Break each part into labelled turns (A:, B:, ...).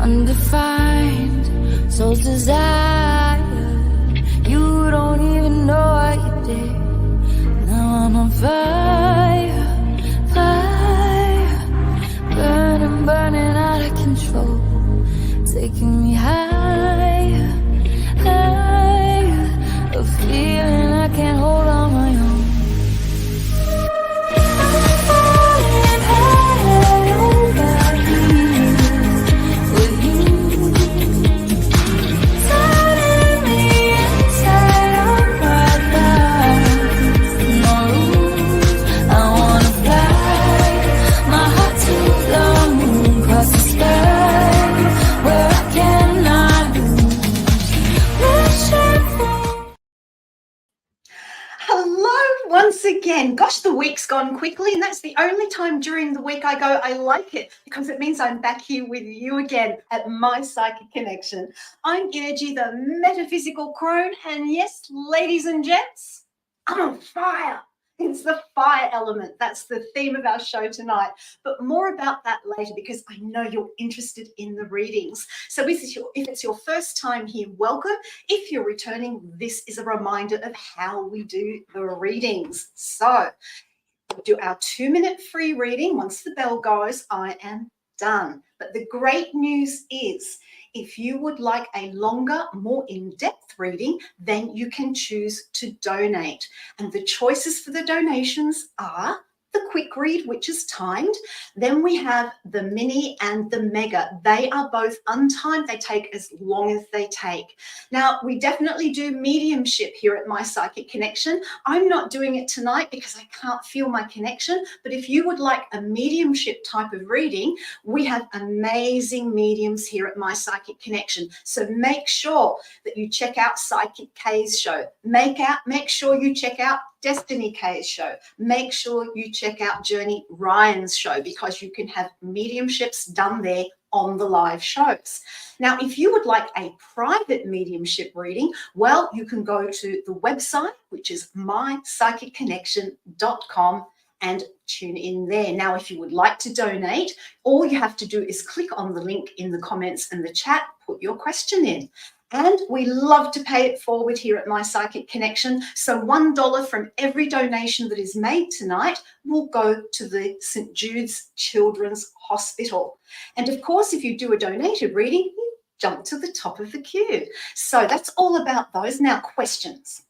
A: undefined, soul's desire. You don't even know what you did. Now I'm on fire, fire, burning, burning out of control, taking me higher, higher, a feeling I can't hold on my own.
B: Once again, gosh, the week's gone quickly, and that's the only time during the week I go, I like it, because it means I'm back here with you again at My Psychic Connection. I'm Innerji the Metaphysical Crone, and yes, ladies and gents, I'm on fire. It's the fire element. That's the theme of our show tonight. But more about that later, because I know you're interested in the readings. So if it's your first time here, welcome. If you're returning, this is a reminder of how we do the readings. So we'll do our 2-minute free reading. Once the bell goes, I am done. But the great news is, if you would like a longer, more in-depth reading, then you can choose to donate. And the choices for the donations are the quick read, which is timed. Then we have the mini and the mega. They are both untimed. They take as long as they take. Now, we definitely do mediumship here at My Psychic Connection. I'm not doing it tonight because I can't feel my connection. But if you would like a mediumship type of reading, we have amazing mediums here at My Psychic Connection. So make sure that you check out Psychic K's show. Make sure you check out Destiny K's show. Make sure you check out Journey Ryan's show, because you can have mediumships done there on the live shows. Now, if you would like a private mediumship reading, well, you can go to the website, which is mypsychicconnection.com, and tune in there. Now, if you would like to donate, all you have to do is click on the link in the comments and the chat, put your question in. And we love to pay it forward here at My Psychic Connection. So $1 from every donation that is made tonight will go to the St. Jude's Children's Hospital. And of course, if you do a donated reading, you jump to the top of the queue. So that's all about those. Now, questions.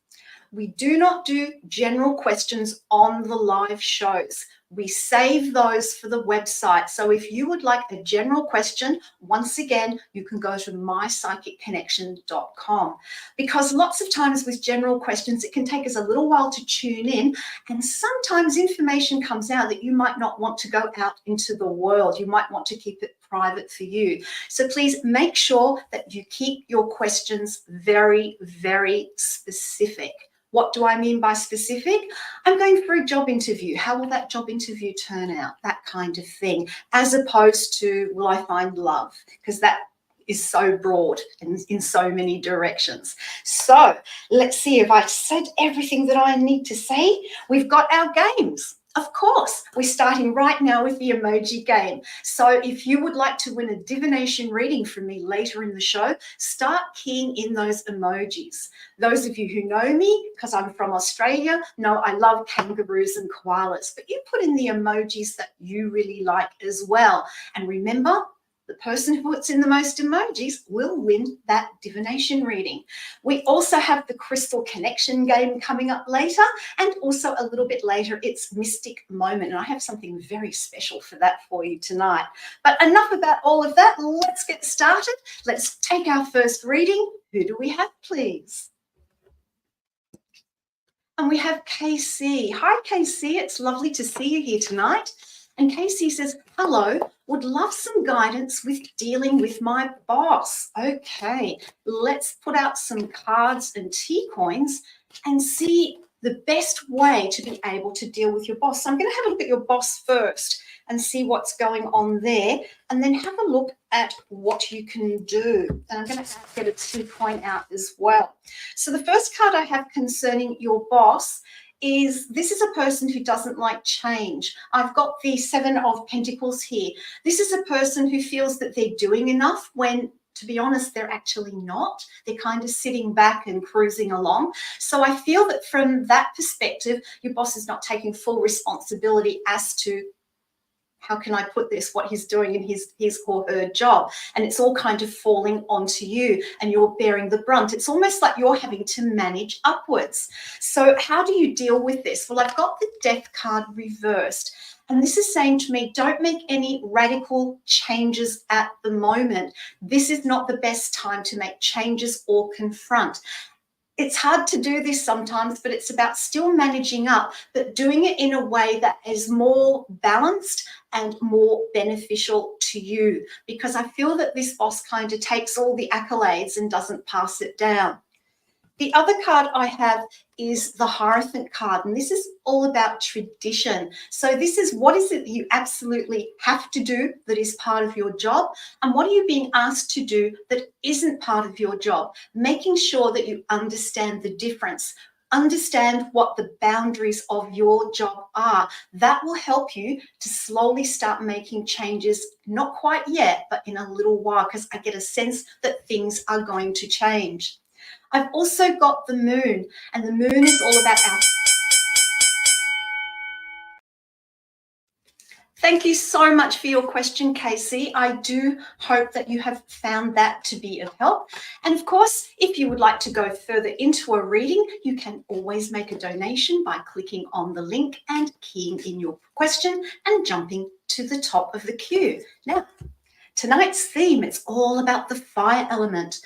B: We do not do general questions on the live shows. We save those for the website. So if you would like a general question, once again, you can go to mypsychicconnection.com, because lots of times with general questions, it can take us a little while to tune in, and sometimes information comes out that you might not want to go out into the world. You might want to keep it private for you. So please make sure that you keep your questions very, very specific. What do I mean by specific? I'm going for a job interview. How will that job interview turn out? That kind of thing, as opposed to, will I find love? Because that is so broad and in so many directions. So let's see if I said everything that I need to say. We've got our games. Of course, we're starting right now with the emoji game. So if you would like to win a divination reading from me later in the show, start keying in those emojis. Those of you who know me, because I'm from Australia, know I love kangaroos and koalas, but you put in the emojis that you really like as well. And remember, the person who puts in the most emojis will win that divination reading. We also have the Crystal Connection game coming up later, and also a little bit later, it's Mystic Moment. And I have something very special for that for you tonight. But enough about all of that. Let's get started. Let's take our first reading. Who do we have, please? And we have KC. Hi, KC. It's lovely to see you here tonight. And KC says, hello, would love some guidance with dealing with my boss. Okay, let's put out some cards and tea coins and see the best way to be able to deal with your boss. So I'm going to have a look at your boss first and see what's going on there, and then have a look at what you can do. And I'm going to get a tea coin out as well. So the first card I have concerning your boss is this is a person who doesn't like change. I've got the 7 of Pentacles here. This is a person who feels that they're doing enough when, to be honest, they're actually not. They're kind of sitting back and cruising along. So I feel that from that perspective, your boss is not taking full responsibility as to, how can I put this, what he's doing in his or her job. And it's all kind of falling onto you and you're bearing the brunt. It's almost like you're having to manage upwards. So how do you deal with this? Well, I've got the Death card reversed. And this is saying to me, don't make any radical changes at the moment. This is not the best time to make changes or confront. It's hard to do this sometimes, but it's about still managing up, but doing it in a way that is more balanced and more beneficial to you, because I feel that this boss kind of takes all the accolades and doesn't pass it down. The other card I have is the Hierophant card, and this is all about tradition. So this is, what is it that you absolutely have to do that is part of your job, and what are you being asked to do that isn't part of your job? Making sure that you understand the difference, understand what the boundaries of your job are. That will help you to slowly start making changes, not quite yet, but in a little while, because I get a sense that things are going to change. I've also got the Moon, and the Moon is all about our... Thank you so much for your question, Casey. I do hope that you have found that to be of help. And of course, if you would like to go further into a reading, you can always make a donation by clicking on the link and keying in your question and jumping to the top of the queue. Now, tonight's theme, it's all about the fire element.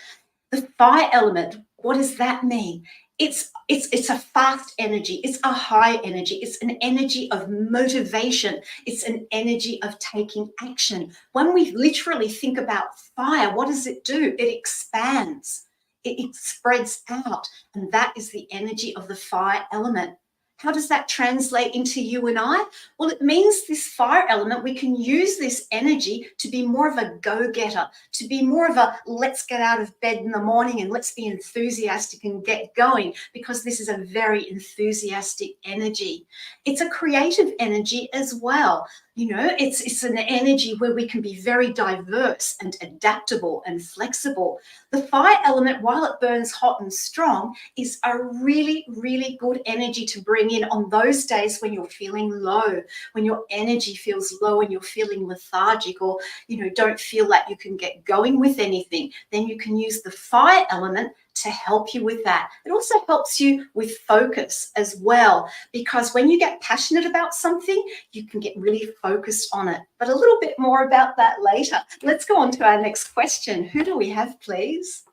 B: The fire element, what does that mean? It's a fast energy. It's a high energy. It's an energy of motivation. It's an energy of taking action. When we literally think about fire, what does it do? It expands. It spreads out. And that is the energy of the fire element. How does that translate into you and I? Well, it means this fire element, we can use this energy to be more of a go-getter, to be more of a let's get out of bed in the morning and let's be enthusiastic and get going, because this is a very enthusiastic energy. It's a creative energy as well. You know, it's an energy where we can be very diverse and adaptable and flexible. The fire element, while it burns hot and strong, is a really, really good energy to bring in on those days when you're feeling low, when your energy feels low and you're feeling lethargic, or, you know, don't feel like you can get going with anything. Then you can use the fire element to help you with that. It also helps you with focus as well, because when you get passionate about something, you can get really focused on it. But a little bit more about that later. Let's go on to our next question. Who do we have, please?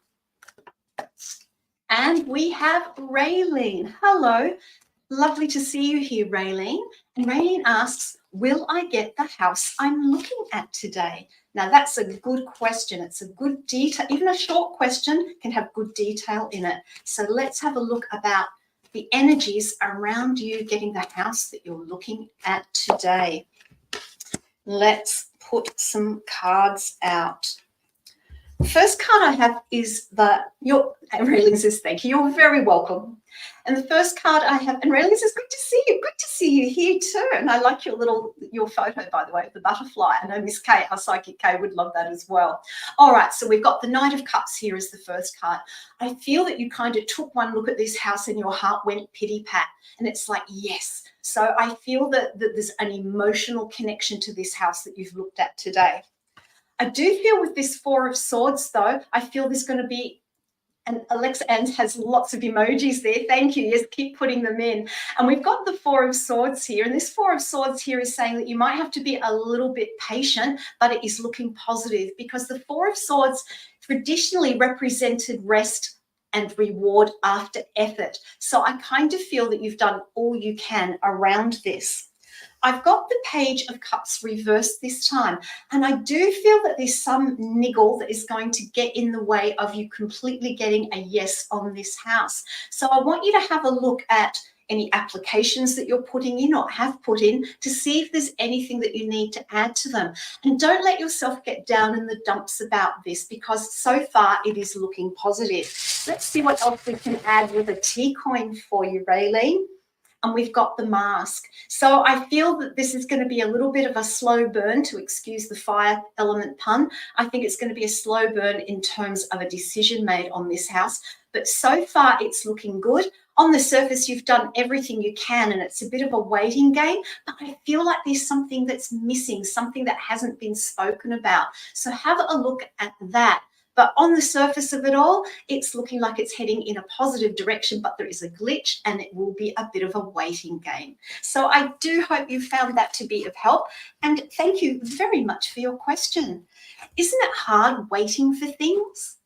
B: And we have Raylene. Hello. Lovely to see you here, Raylene. And Raylene asks, will I get the house I'm looking at today? Now, that's a good question. It's a good detail. Even a short question can have good detail in it. So let's have a look about the energies around you getting the house that you're looking at today. Let's put some cards out. The first card I have is Raylene says, thank you. You're very welcome. And the first card I have, and Raylene says, good to see you. Good to see you here too. And I like your photo, by the way, of the butterfly. I know Miss Kay, our Psychic Kay, would love that as well. All right, so we've got the Knight of Cups here as the first card. I feel that you kind of took one look at this house and your heart went pity-pat. And it's like, yes. So I feel that there's an emotional connection to this house that you've looked at today. I do feel with this Four of Swords, though, I feel there's going to be, and Alexa Ann has lots of emojis there. Thank you. Yes, keep putting them in. And we've got the Four of Swords here. And this Four of Swords here is saying that you might have to be a little bit patient, but it is looking positive, because the Four of Swords traditionally represented rest and reward after effort. So I kind of feel that you've done all you can around this. I've got the Page of Cups reversed this time, and I do feel that there's some niggle that is going to get in the way of you completely getting a yes on this house. So I want you to have a look at any applications that you're putting in or have put in to see if there's anything that you need to add to them. And don't let yourself get down in the dumps about this, because so far it is looking positive. Let's see what else we can add with a T coin for you, Raylene. and we've got the mask. So I feel that this is going to be a little bit of a slow burn, to excuse the fire element pun. I think it's going to be a slow burn in terms of a decision made on this house. But so far, it's looking good. On the surface, you've done everything you can, and it's a bit of a waiting game. But I feel like there's something that's missing, something that hasn't been spoken about. So have a look at that. But on the surface of it all, it's looking like it's heading in a positive direction, but there is a glitch and it will be a bit of a waiting game. So I do hope you found that to be of help. And thank you very much for your question. Isn't it hard waiting for things?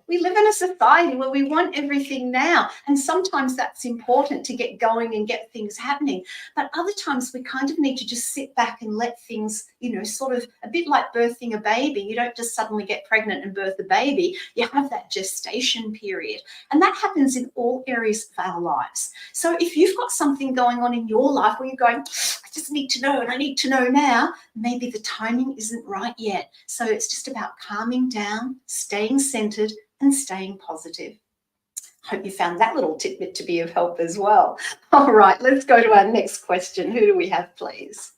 B: We live in a society where we want everything now, and sometimes that's important to get going and get things happening. But other times we kind of need to just sit back and let things, sort of a bit like birthing a baby. You don't just suddenly get pregnant and birth a baby. You have that gestation period, and that happens in all areas of our lives. So if you've got something going on in your life where you're going, I just need to know and I need to know now, maybe the timing isn't right yet. So it's just about calming down, staying centered, and staying positive. Hope you found that little tidbit to be of help as well. All right, let's go to our next question. Who do we have, please?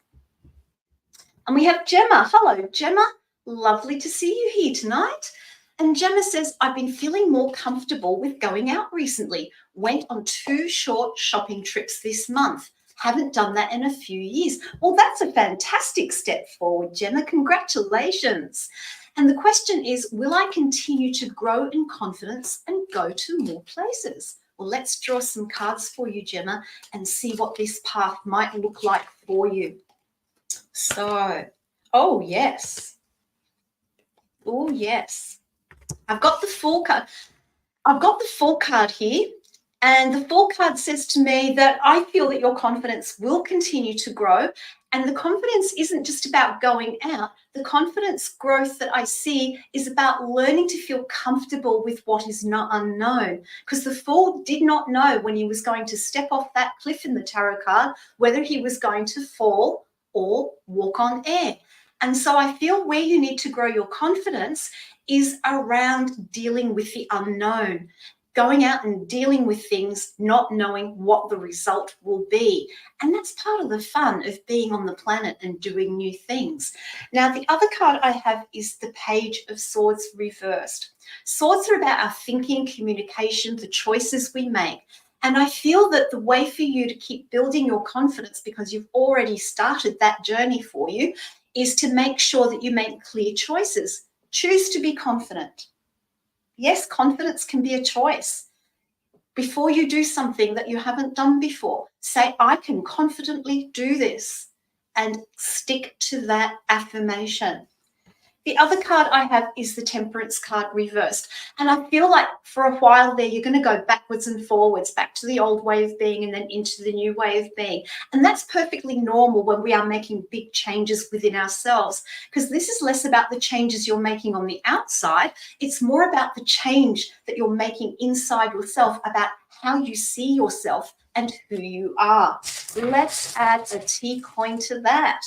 B: And we have Gemma. Hello, Gemma. Lovely to see you here tonight. And Gemma says, I've been feeling more comfortable with going out recently. Went on 2 short shopping trips this month. Haven't done that in a few years. Well, that's a fantastic step forward, Gemma. Congratulations. And the question is, will I continue to grow in confidence and go to more places? Well, let's draw some cards for you, Gemma, and see what this path might look like for you. So, oh, yes. Oh, yes. I've got the Fool card. I've got the Fool card here. And the Fool card says to me that I feel that your confidence will continue to grow. And the confidence isn't just about going out. The confidence growth that I see is about learning to feel comfortable with what is not unknown. Because the Fool did not know when he was going to step off that cliff in the tarot card, whether he was going to fall or walk on air. And so I feel where you need to grow your confidence is around dealing with the unknown. Going out and dealing with things, not knowing what the result will be. And that's part of the fun of being on the planet and doing new things. Now, the other card I have is the Page of Swords reversed. Swords are about our thinking, communication, the choices we make. And I feel that the way for you to keep building your confidence, because you've already started that journey for you, is to make sure that you make clear choices. Choose to be confident. Yes, confidence can be a choice. Before you do something that you haven't done before, say, I can confidently do this, and stick to that affirmation. The other card I have is the Temperance card reversed. And I feel like for a while there, you're going to go backwards and forwards, back to the old way of being and then into the new way of being. And that's perfectly normal when we are making big changes within ourselves, because this is less about the changes you're making on the outside. It's more about the change that you're making inside yourself, about how you see yourself and who you are. Let's add a T coin to that.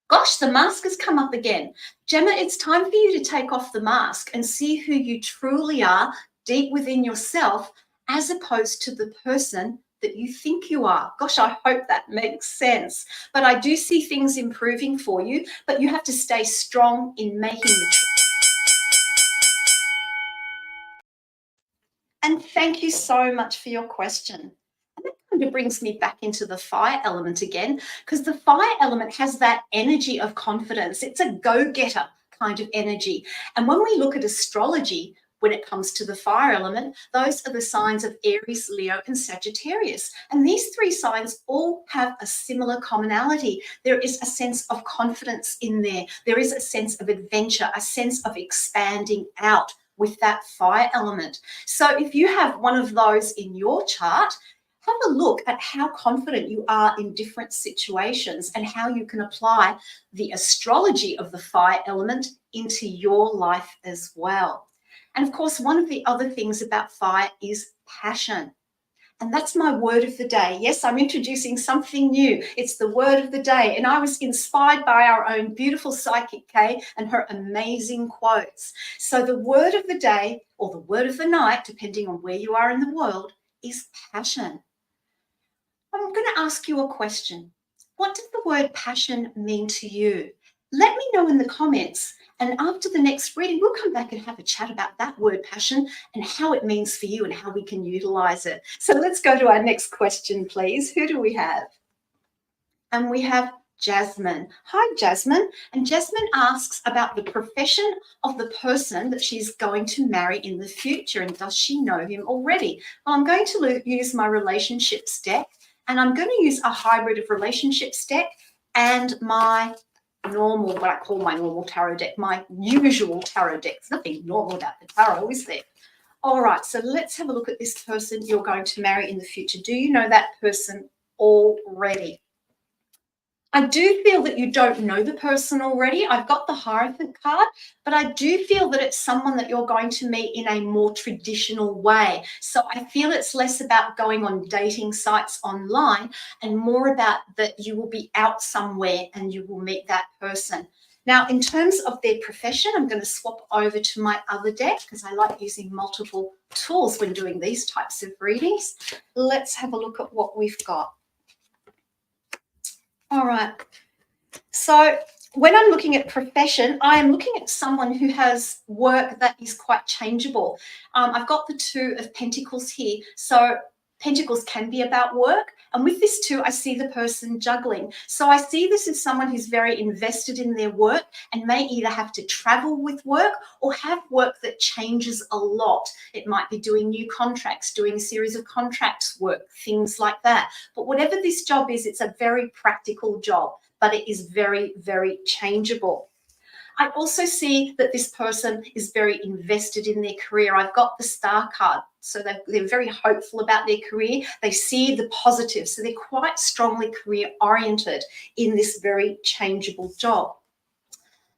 B: Gosh, the mask has come up again. Gemma, it's time for you to take off the mask and see who you truly are deep within yourself, as opposed to the person that you think you are. Gosh, I hope that makes sense. But I do see things improving for you, but you have to stay strong in making the choice. And thank you so much for your question. And that kind of brings me back into the fire element again, because the fire element has that energy of confidence. It's a go-getter kind of energy. And when we look at astrology, when it comes to the fire element, those are the signs of Aries, Leo, and Sagittarius. And these 3 signs all have a similar commonality. There is a sense of confidence in there. There is a sense of adventure, a sense of expanding out with that fire element. So if you have one of those in your chart, have a look at how confident you are in different situations and how you can apply the astrology of the fire element into your life as well. And of course, one of the other things about fire is passion. And that's my word of the day. Yes, I'm introducing something new. It's the word of the day. And I was inspired by our own beautiful psychic Kay and her amazing quotes. So the word of the day, or the word of the night, depending on where you are in the world, is passion. I'm going to ask you a question. What does the word passion mean to you? Let me know in the comments. And after the next reading, we'll come back and have a chat about that word passion and how it means for you and how we can utilize it. So let's go to our next question, please. Who do we have? And we have Jasmine. Hi, Jasmine. And Jasmine asks about the profession of the person that she's going to marry in the future, and does she know him already? Well, I'm going to use my relationships deck, and I'm going to use a hybrid of relationships deck and my normal, what I call my normal tarot deck, my usual tarot deck. There's nothing normal about the tarot, is there? All right, so let's have a look at this person you're going to marry in the future. Do you know that person already? I do feel that you don't know the person already. I've got the Hierophant card, but I do feel that it's someone that you're going to meet in a more traditional way. So I feel it's less about going on dating sites online and more about that you will be out somewhere and you will meet that person. Now, in terms of their profession, I'm going to swap over to my other deck because I like using multiple tools when doing these types of readings. Let's have a look at what we've got. All right. So when I'm looking at profession, I am looking at someone who has work that is quite changeable. I've got the Two of Pentacles here. So Pentacles can be about work. And with this too, I see the person juggling. So I see this as someone who's very invested in their work and may either have to travel with work or have work that changes a lot. It might be doing new contracts, doing a series of contracts work, things like that. But whatever this job is, it's a very practical job, but it is very, very changeable. I also see that this person is very invested in their career. I've got the Star card. So they're very hopeful about their career. They see the positive. So they're quite strongly career oriented in this very changeable job.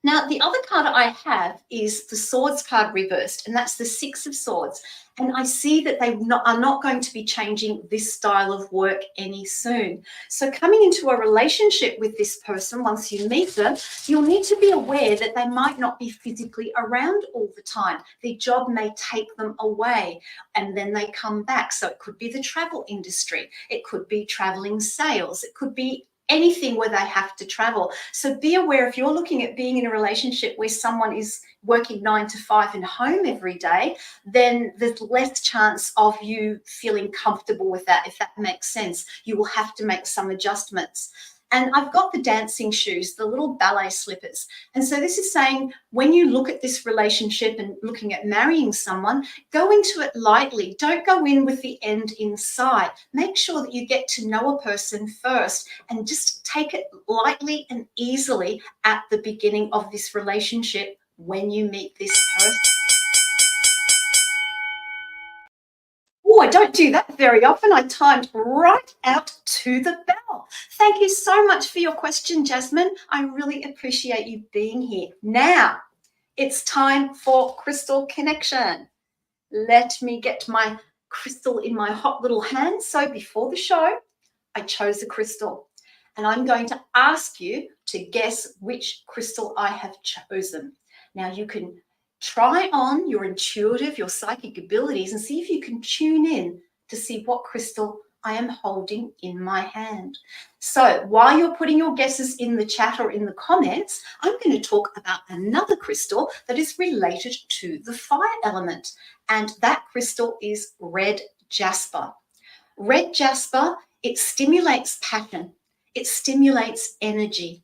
B: Now, the other card I have is the Swords card reversed, and that's the Six of Swords. And I see that they are not going to be changing this style of work any soon. So coming into a relationship with this person, once you meet them, you'll need to be aware that they might not be physically around all the time. Their job may take them away and then they come back. So it could be the travel industry. It could be traveling sales. It could be anything where they have to travel. So be aware if you're looking at being in a relationship where someone is working 9 to 5 and home every day, then there's less chance of you feeling comfortable with that, if that makes sense. You will have to make some adjustments. And I've got the dancing shoes, the little ballet slippers. And so this is saying when you look at this relationship and looking at marrying someone, go into it lightly. Don't go in with the end in sight. Make sure that you get to know a person first and just take it lightly and easily at the beginning of this relationship when you meet this person. Oh, I don't do that very often. I timed right out to the bell. Thank you so much for your question, Jasmine. I really appreciate you being here. Now, it's time for Crystal Connection. Let me get my crystal in my hot little hand. So before the show, I chose a crystal. And I'm going to ask you to guess which crystal I have chosen. Now, you can try on your intuitive, your psychic abilities and see if you can tune in to see what crystal I am holding in my hand. So while you're putting your guesses in the chat or in the comments, I'm going to talk about another crystal that is related to the fire element. And that crystal is red jasper. Red jasper, it stimulates passion, it stimulates energy,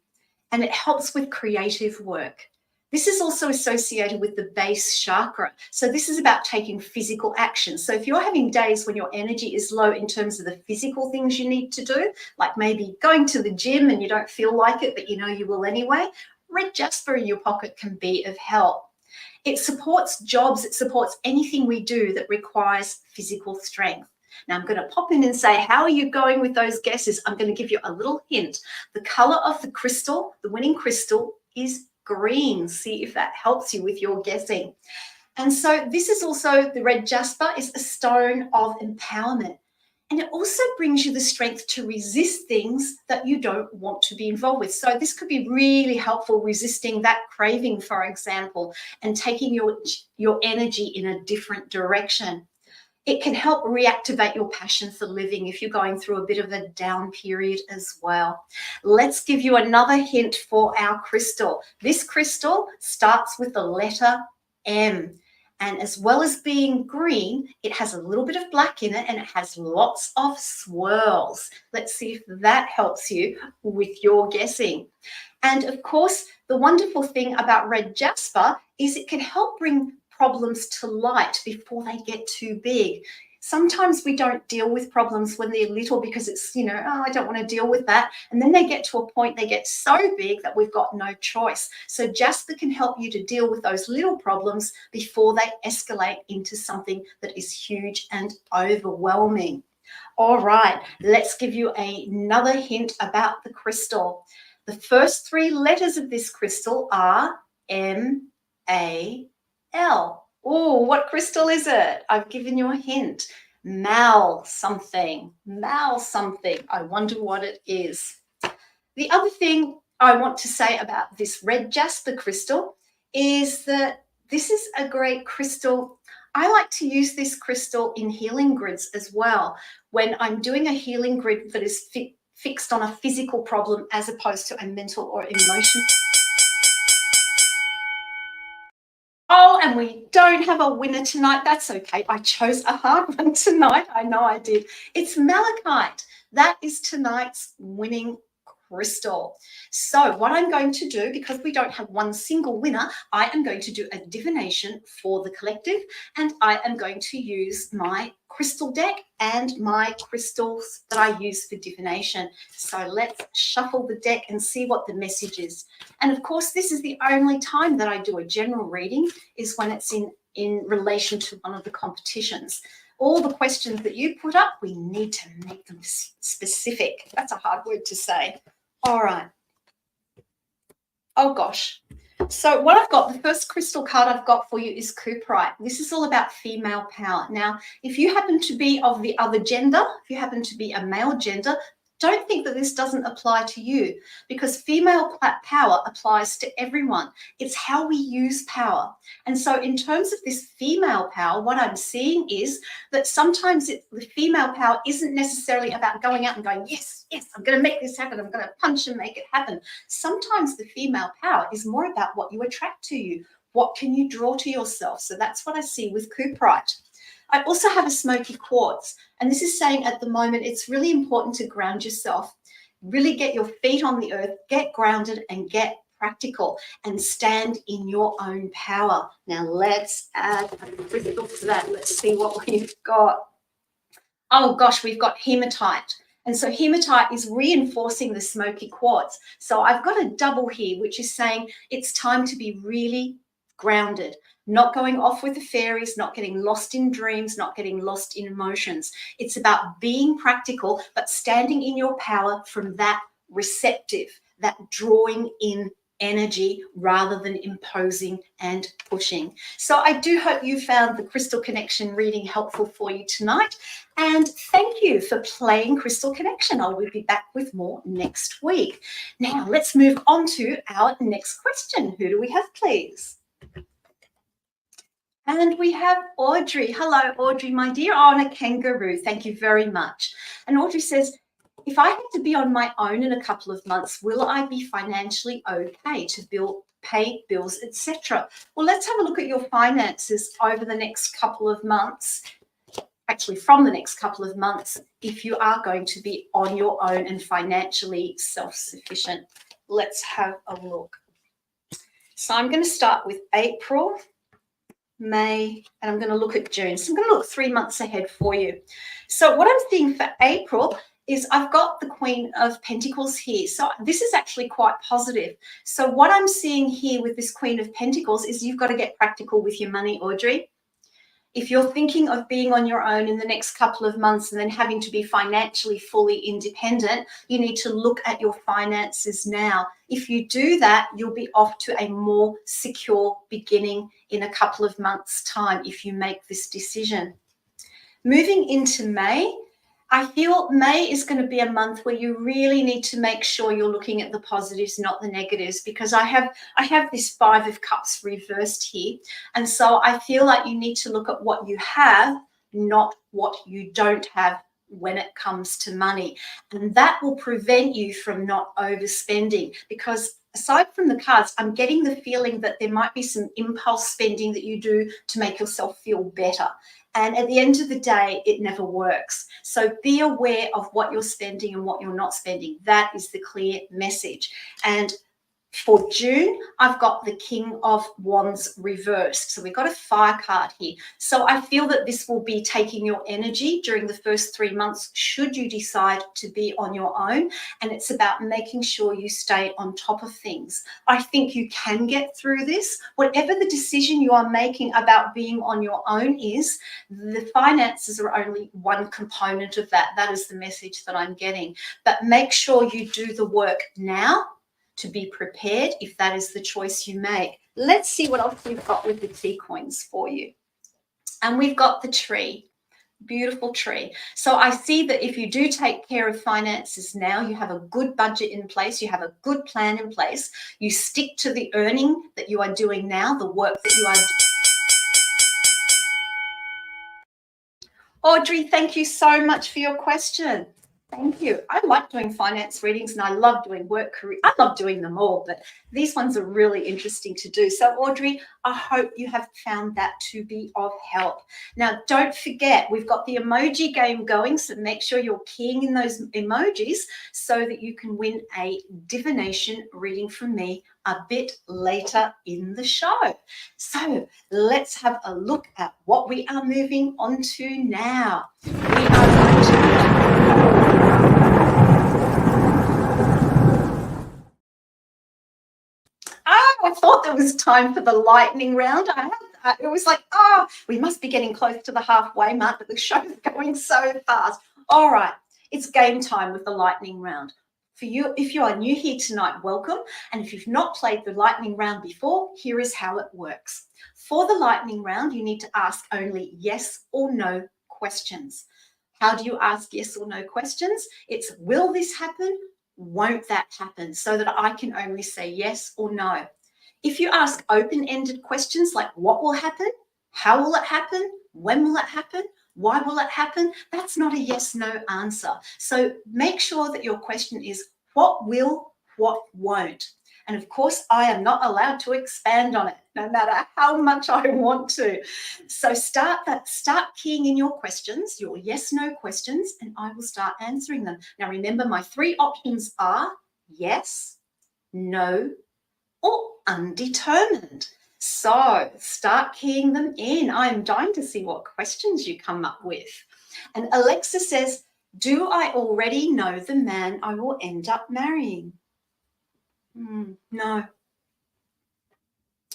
B: and it helps with creative work. This is also associated with the base chakra. So this is about taking physical action. So if you're having days when your energy is low in terms of the physical things you need to do, like maybe going to the gym and you don't feel like it, but you know you will anyway, red jasper in your pocket can be of help. It supports jobs. It supports anything we do that requires physical strength. Now I'm going to pop in and say, how are you going with those guesses? I'm going to give you a little hint. The color of the crystal, the winning crystal, is green. See if that helps you with your guessing. And so this is also, the red jasper is a stone of empowerment. And it also brings you the strength to resist things that you don't want to be involved with. So this could be really helpful, resisting that craving, for example, and taking your energy in a different direction. It can help reactivate your passion for living if you're going through a bit of a down period as well. Let's give you another hint for our crystal. This crystal starts with the letter M. And as well as being green, it has a little bit of black in it and it has lots of swirls. Let's see if that helps you with your guessing. And of course, the wonderful thing about red jasper is it can help bring problems to light before they get too big. Sometimes we don't deal with problems when they're little because it's, oh, I don't want to deal with that. And then they get to a point, they get so big that we've got no choice. So jasper can help you to deal with those little problems before they escalate into something that is huge and overwhelming. All right, let's give you another hint about the crystal. The first three letters of this crystal are M-A-L. Oh, what crystal is it? I've given you a hint. Mal something. Mal something. I wonder what it is. The other thing I want to say about this red jasper crystal is that this is a great crystal. I like to use this crystal in healing grids as well. When I'm doing a healing grid that is fixed on a physical problem as opposed to a mental or emotional. Oh, and we don't have a winner tonight. That's okay. I chose a hard one tonight. I know I did. It's malachite. That is tonight's winning crystal. So what I'm going to do, because we don't have one single winner, I am going to do a divination for the collective, and I am going to use my crystal deck and my crystals that I use for divination. So let's shuffle the deck and see what the message is. And of course, this is the only time that I do a general reading, is when it's in relation to one of the competitions. All the questions that you put up, we need to make them specific. That's a hard word to say. All right. Oh, gosh. So what I've got, the first crystal card I've got for you is Cooperite. This is all about female power. Now, if you happen to be of the other gender, if you happen to be a male gender, don't think that this doesn't apply to you, because female power applies to everyone. It's how we use power. And so in terms of this female power, what I'm seeing is that sometimes the female power isn't necessarily about going out and going, yes, yes, I'm going to make this happen. I'm going to punch and make it happen. Sometimes the female power is more about what you attract to you. What can you draw to yourself? So that's what I see with Cooperite. I also have a smoky quartz, and this is saying at the moment it's really important to ground yourself, really get your feet on the earth, get grounded and get practical and stand in your own power. Now let's add a crystal to that. Let's see what we've got. Oh gosh, we've got hematite. And so hematite is reinforcing the smoky quartz. So I've got a double here, which is saying it's time to be really grounded, not going off with the fairies, not getting lost in dreams, not getting lost in emotions. It's about being practical, but standing in your power from that receptive, that drawing in energy rather than imposing and pushing. So I do hope you found the Crystal Connection reading helpful for you tonight. And thank you for playing Crystal Connection. I will be back with more next week. Now let's move on to our next question. Who do we have, please? And we have Audrey. Hello, Audrey, my dear. Oh, and a kangaroo. Thank you very much. And Audrey says, if I had to be on my own in a couple of months, will I be financially okay to pay bills, etc.? Well, let's have a look at your finances over the next couple of months. Actually, from the next couple of months, if you are going to be on your own and financially self-sufficient. Let's have a look. So I'm going to start with April, May, and I'm going to look at June. So I'm going to look 3 months ahead for you. So what I'm seeing for April is I've got the Queen of Pentacles here. So this is actually quite positive. So what I'm seeing here with this Queen of Pentacles is you've got to get practical with your money, Audrey. If you're thinking of being on your own in the next couple of months and then having to be financially fully independent, you need to look at your finances now. If you do that, you'll be off to a more secure beginning in a couple of months' time if you make this decision. Moving into May, I feel May is going to be a month where you really need to make sure you're looking at the positives, not the negatives, because I have this 5 of Cups reversed here. And so I feel like you need to look at what you have, not what you don't have when it comes to money. And that will prevent you from not overspending, because aside from the cards, I'm getting the feeling that there might be some impulse spending that you do to make yourself feel better. And at the end of the day, it never works. So be aware of what you're spending and what you're not spending. That is the clear message. And for June, I've got the King of Wands reversed. So we've got a fire card here. So I feel that this will be taking your energy during the first 3 months, should you decide to be on your own. And it's about making sure you stay on top of things. I think you can get through this. Whatever the decision you are making about being on your own is, the finances are only one component of that. That is the message that I'm getting. But make sure you do the work now to be prepared if that is the choice you make. Let's see what else we've got with the tea coins for you. And we've got the tree, beautiful tree. So I see that if you do take care of finances now, you have a good budget in place, you have a good plan in place, you stick to the earning that you are doing now, the work that you are doing. Audrey, thank you so much for your question. Thank you. I like doing finance readings and I love doing work career. I love doing them all, but these ones are really interesting to do. So Audrey, I hope you have found that to be of help. Now, don't forget, we've got the emoji game going, so make sure you're keying in those emojis so that you can win a divination reading from me a bit later in the show. So let's have a look at what we are moving on to now. We are going to I thought there was time for the lightning round. It was like, we must be getting close to the halfway mark, but the show's going so fast. All right, it's game time with the lightning round. For you, if you are new here tonight, welcome. And if you've not played the lightning round before, here is how it works. For the lightning round, you need to ask only yes or no questions. How do you ask yes or no questions? It's, will this happen? Won't that happen? So that I can only say yes or no. If you ask open-ended questions like what will happen, how will it happen, when will it happen, why will it happen, that's not a yes-no answer. So make sure that your question is what will, what won't. And of course, I am not allowed to expand on it, no matter how much I want to. So start keying in your questions, your yes-no questions, and I will start answering them. Now, remember, my 3 options are yes, no, or undetermined. So start keying them in. I'm dying to see what questions you come up with. And Alexa says, do I already know the man I will end up marrying? No.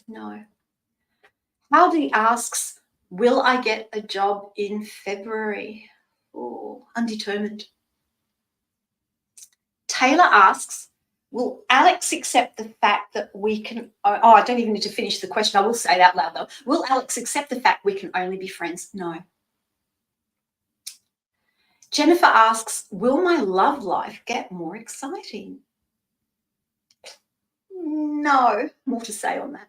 B: No. Howdy asks, will I get a job in February? Oh, undetermined. Taylor asks, will Alex accept the fact that we can, I don't even need to finish the question. I will say it out loud though. Will Alex accept the fact we can only be friends? No. Jennifer asks, will my love life get more exciting? No, more to say on that.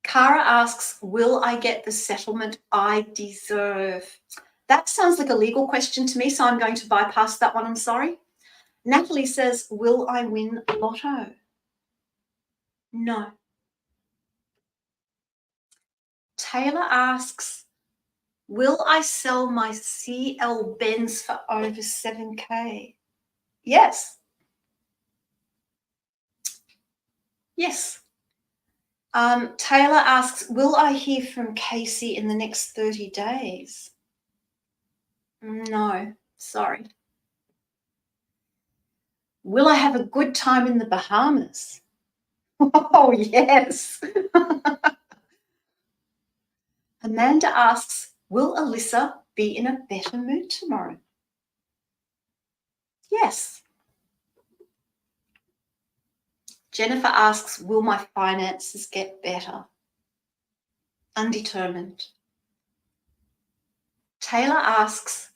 B: Cara asks, will I get the settlement I deserve? That sounds like a legal question to me, so I'm going to bypass that one, I'm sorry. Natalie says, will I win lotto? No. Taylor asks, will I sell my CL Benz for over 7K? Yes. Yes. Taylor asks, will I hear from Casey in the next 30 days? No, sorry. Will I have a good time in the Bahamas? Oh, yes. Amanda asks, will Alyssa be in a better mood tomorrow? Yes. Jennifer asks, will my finances get better? Undetermined. Taylor asks,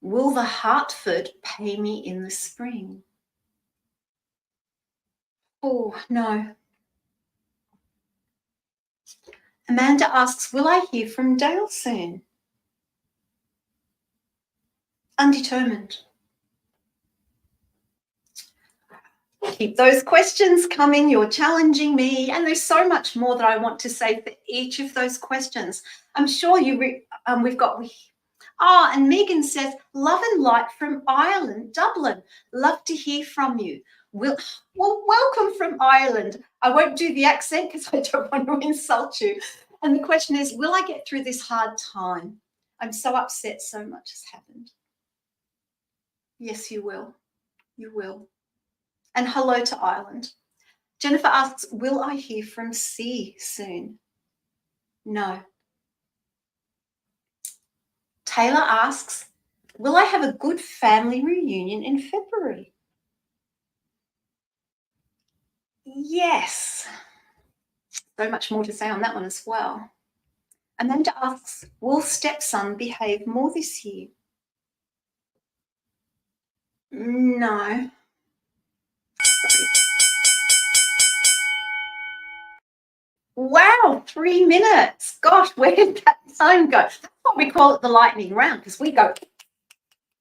B: will the Hartford pay me in the spring? Oh, no. Amanda asks, will I hear from Dale soon? Undetermined. Keep those questions coming. You're challenging me. And there's so much more that I want to say for each of those questions. I'm sure we've got... and Megan says, love and light from Ireland, Dublin. Love to hear from you. Well, welcome from Ireland. I won't do the accent because I don't want to insult you. And the question is, will I get through this hard time? I'm so upset so much has happened. Yes, you will. You will. And hello to Ireland. Jennifer asks, will I hear from C soon? No. Taylor asks, will I have a good family reunion in February? Yes. So much more to say on that one as well. Amanda asks, will stepson behave more this year? No. Sorry. Wow, 3 minutes. Gosh, where did that time go? That's what we call it the lightning round, because we go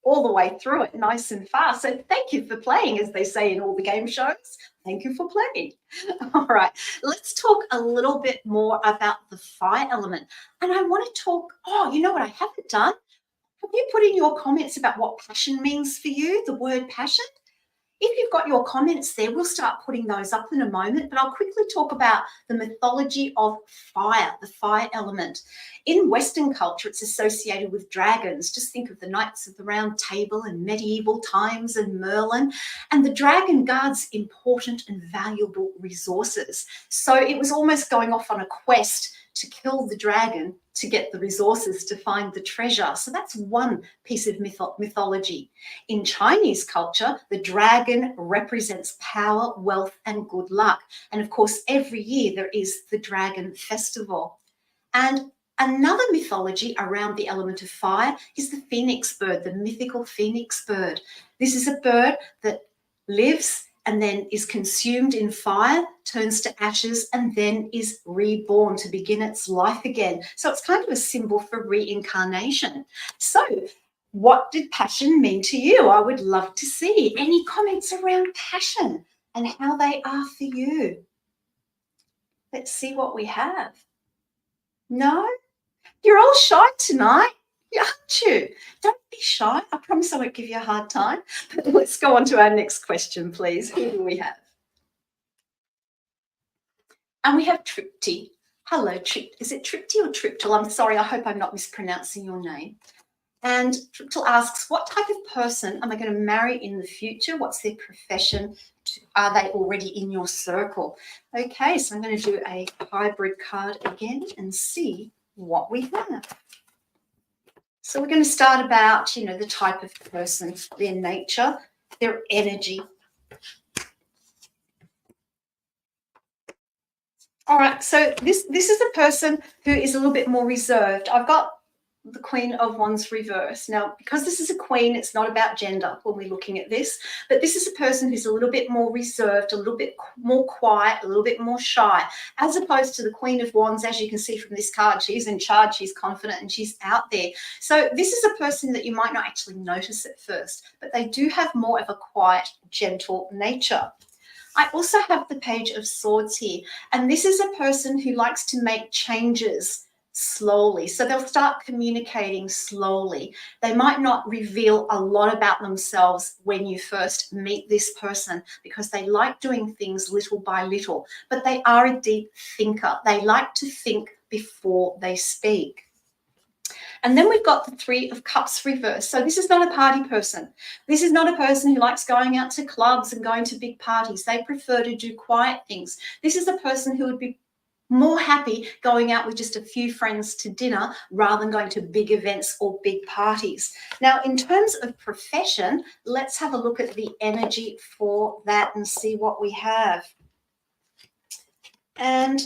B: all the way through it nice and fast. So thank you for playing, as they say in all the game shows. Thank you for playing. All right, let's talk a little bit more about the fire element. And I want to talk, you know what I haven't done? Have you put in your comments about what passion means for you, the word passion? If you've got your comments there, we'll start putting those up in a moment, but I'll quickly talk about the mythology of fire, the fire element. In Western culture, it's associated with dragons. Just think of the Knights of the Round Table and medieval times and Merlin. And the dragon guards important and valuable resources. So it was almost going off on a quest to kill the dragon to get the resources to find the treasure. So that's one piece of mythology. In Chinese culture, the dragon represents power, wealth, and good luck. And of course, every year there is the Dragon Festival. And another mythology around the element of fire is the phoenix bird, the mythical phoenix bird. This is a bird that lives and then is consumed in fire, turns to ashes, and then is reborn to begin its life again. So it's kind of a symbol for reincarnation. So what did passion mean to you? I would love to see any comments around passion and how they are for you. Let's see what we have. No? You're all shy tonight, aren't you? Don't be shy. I promise I won't give you a hard time. But let's go on to our next question, please. Who do we have? And we have Tripti. Hello, Tripti. Is it Tripti or Triptil? I'm sorry, I hope I'm not mispronouncing your name. And Triptil asks, what type of person am I going to marry in the future? What's their profession? Are they already in your circle? Okay, so I'm going to do a hybrid card again and see what we have. So we're going to start about, the type of person, their nature, their energy. All right, so this is a person who is a little bit more reserved. I've got the Queen of Wands reverse. Now, because this is a queen, it's not about gender when we're looking at this, but this is a person who's a little bit more reserved, a little bit more quiet, a little bit more shy, as opposed to the Queen of Wands. As you can see from this card, she's in charge, she's confident, and she's out there. So this is a person that you might not actually notice at first, but they do have more of a quiet, gentle nature. I also have the Page of Swords here, and this is a person who likes to make changes slowly. So they'll start communicating slowly. They might not reveal a lot about themselves when you first meet this person because they like doing things little by little, but they are a deep thinker. They like to think before they speak. And then we've got the Three of Cups reverse. So this is not a party person. This is not a person who likes going out to clubs and going to big parties. They prefer to do quiet things. This is a person who would be more happy going out with just a few friends to dinner rather than going to big events or big parties. Now, in terms of profession, let's have a look at the energy for that and see what we have. And